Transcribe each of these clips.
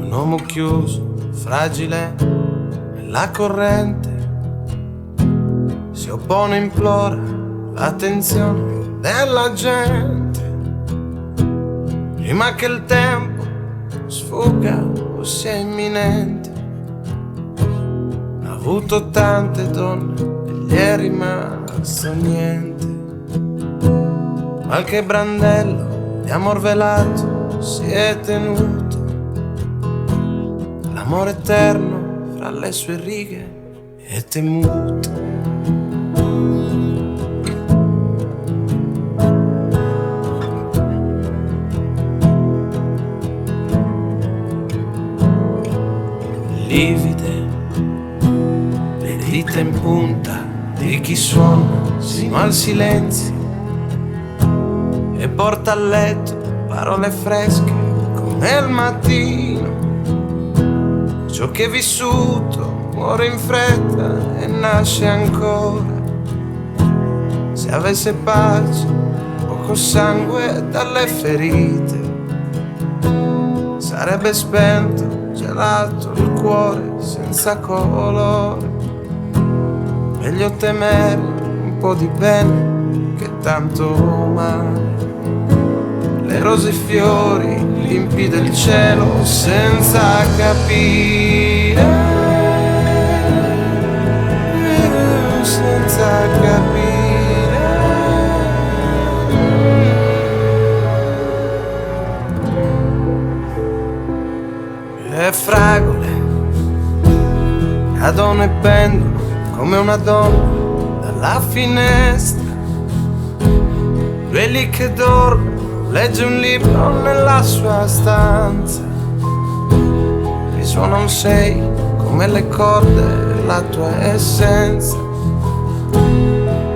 un uomo chiuso, fragile nella corrente, si oppone, implora l'attenzione della gente, prima che il tempo sfugga o sia imminente. Ha avuto tante donne e gli è rimasto niente. Qualche brandello di amor velato si è tenuto, l'amore eterno fra le sue righe è temuto. Livide, le dita in punta di chi suona sino al silenzio e porta a letto parole fresche come il mattino. Ciò che è vissuto muore in fretta e nasce ancora. Se avesse pace, poco sangue dalle ferite, sarebbe spento, gelato il cuore senza colore. Meglio temere un po' di bene che tanto male. Le rose e i fiori limpi del cielo senza capire, senza capire. E fragole cadono e pendono come una donna dalla finestra. Lui è lì che dorme, legge un libro nella sua stanza. Risuona un sei come le corde, la tua essenza,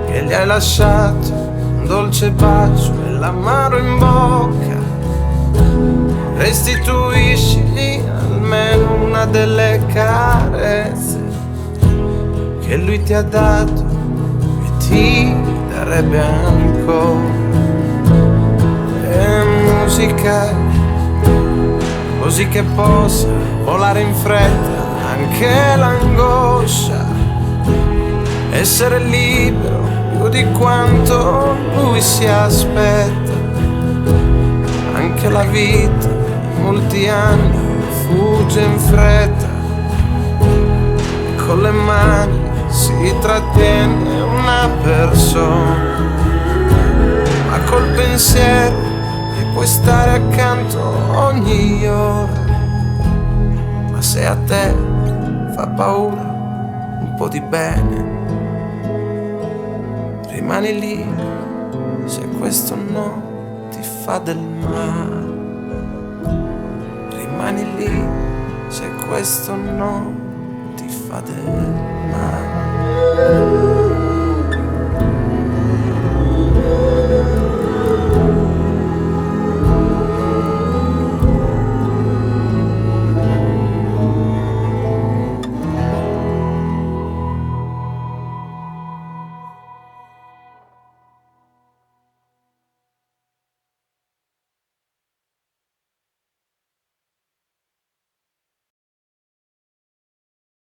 che gli hai lasciato un dolce bacio e l'amaro in bocca. Restituiscigli almeno una delle carezze che lui ti ha dato e ti darebbe ancora. E musica così che possa volare in fretta anche l'angoscia, essere libero più di quanto lui si aspetta. Anche la vita in molti anni fugge in fretta e con le mani si trattiene una persona, ma col pensiero gli puoi stare accanto ogni ora. Ma se a te fa paura un po' di bene, rimani lì se questo no ti fa del male. Rimani lì se questo no ti fa del male.